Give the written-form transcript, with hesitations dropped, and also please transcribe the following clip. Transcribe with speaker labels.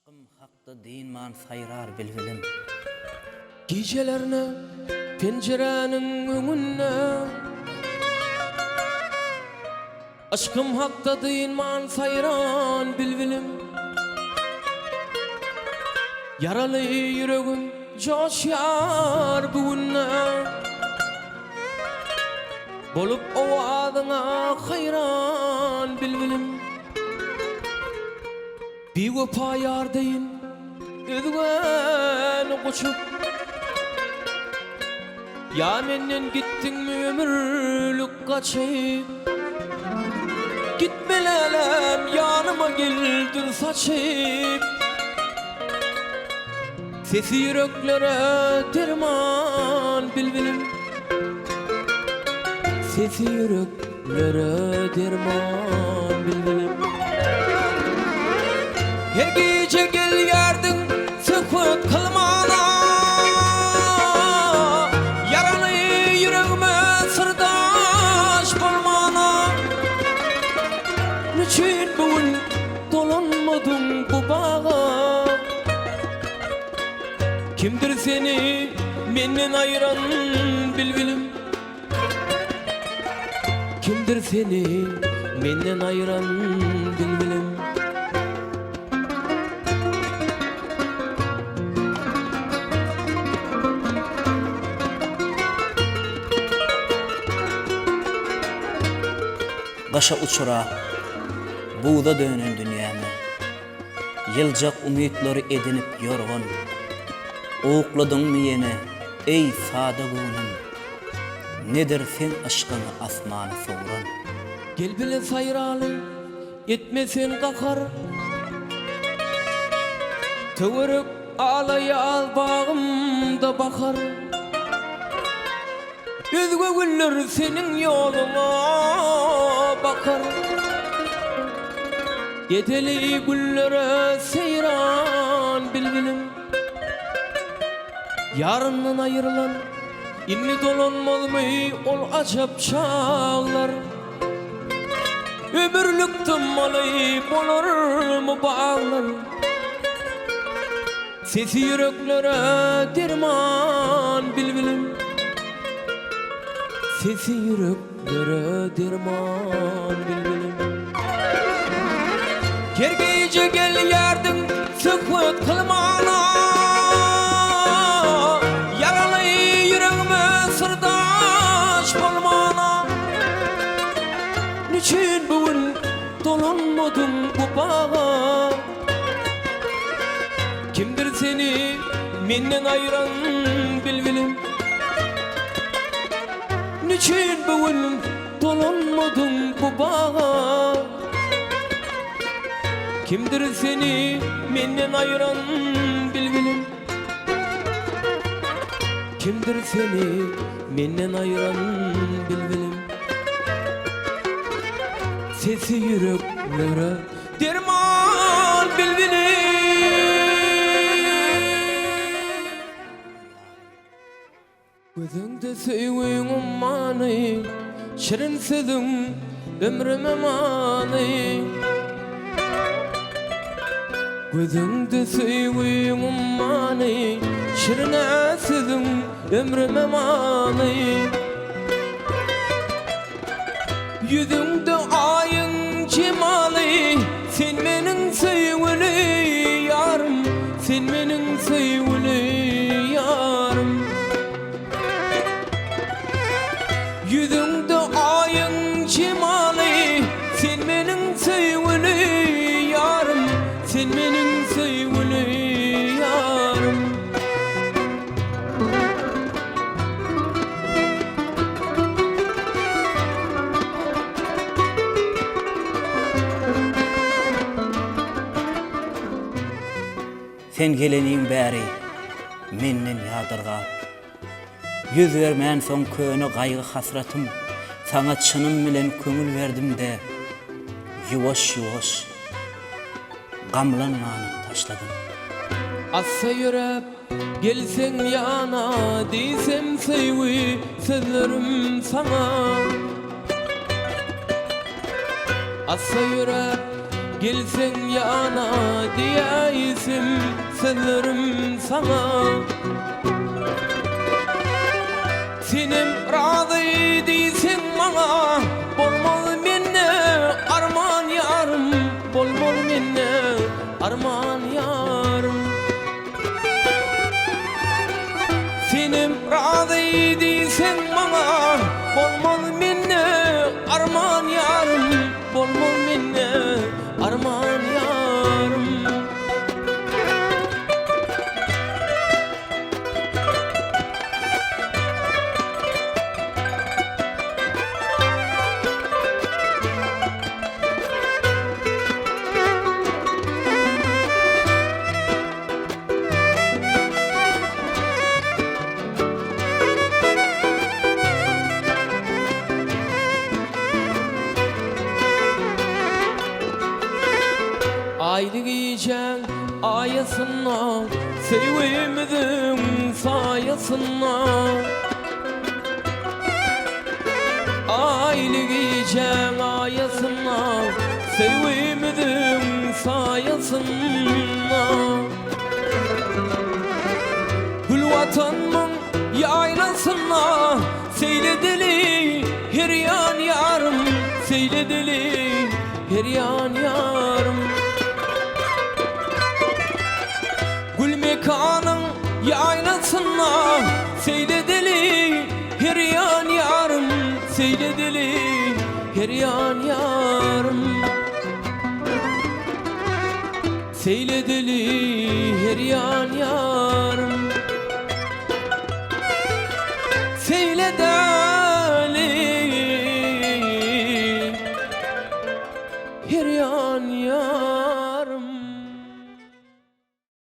Speaker 1: Aşkım hakda din man sayrar bilbilim.
Speaker 2: Gecelerine pencerenin önüne aşkım hakda din man sayran bilbilim. Yaralı yüreğim coşyar bugünne bolup o adına hayran bilbilim. Bir vefa yardayın ödügen koçup ya menden gittin mi ömürlük kaçıp gitmelelem yanıma geldin saçıp sesi yüreklere derman bilbilim. Sesi yüreklere derman bilbilim. Her gece gel yardın sıkıt kılmana yaralı yüreğime sırdaş bulmana niçin bugün dolanmadın bu bağa kimdir seni menden ayıran bilbilim. Kimdir seni menden ayıran bilbilim.
Speaker 1: Başa uçura, buğda dönen dünyamı, yılcak umutları edinip yorgun. Oğukladın mı yine, ey sada gönlüm, nedir sen aşkını asmanı soğuran?
Speaker 2: Gel bile sayralı, etmesen kakar. Tövürüp ağlaya al bağımda bakar. Özgü güller senin yoluna bakar. Yeteli güllere seyran bilbilim. Yarından ayrılan inni dolanmaz mı ol acap çağlar. Ömürlük tımmalayıp olur mu bağlar. Sesi yüreklere derman bilbilim. Sesi yüreklere derman bilbilim. Her gece gel yardın sıkıt kılmana yaralı yüreğime sırdaş bulmana niçin bugün dolanmadın bu bağa kimdir seni menden ayıran bilbilim. Niçin bugün dolanmadın bu bağa kimdir seni menden ayıran bilbilim. Kimdir seni menden ayıran bilbilim. Sesi yüreklere derman bilbilim. Gözüngde sevgiğim mani şirin sözün ömrüme mani. Gözüngde sevgiğim mani şirin sözün ömrüme mani. Yüzüngde ayın cemali sen benim sevgili yarım. Sen benim sevgili yarım. Yüzüngde ayın cemali sen benim sevgili yarım. Sen benim sevgili yarım.
Speaker 1: Sen gelenin bäri menden yadırga. Yüz vermän soň köni gaýgy hasratym, sana çynym bilen köngül verdim de ýuwaş-ýuwaş gamlanmany taşladym.
Speaker 2: Assa yürep gelsen yana diysem sevgi sözlerim sana. Assa yürep gelsen yana diyeysim sözlerim sana. Senim razı değilsin bana, bolmaz minne arman yarım, bolmaz minne arman yarım. Senim razı değilsin bana, bolmaz minne arman yarım, bolmaz minne arman yarım. Aylık yiyeceğim ayasına, sevimizin sayasına. Aylık yiyeceğim ayasına, sevimizin sayasına. Gül vatanımın yaylasına, seyledili her yan yarım, seyledili her yan yarım. Mekanın yaylasına, seyledili her yan yarım, seyledili her yan yarım. Seyledili her yan yarım.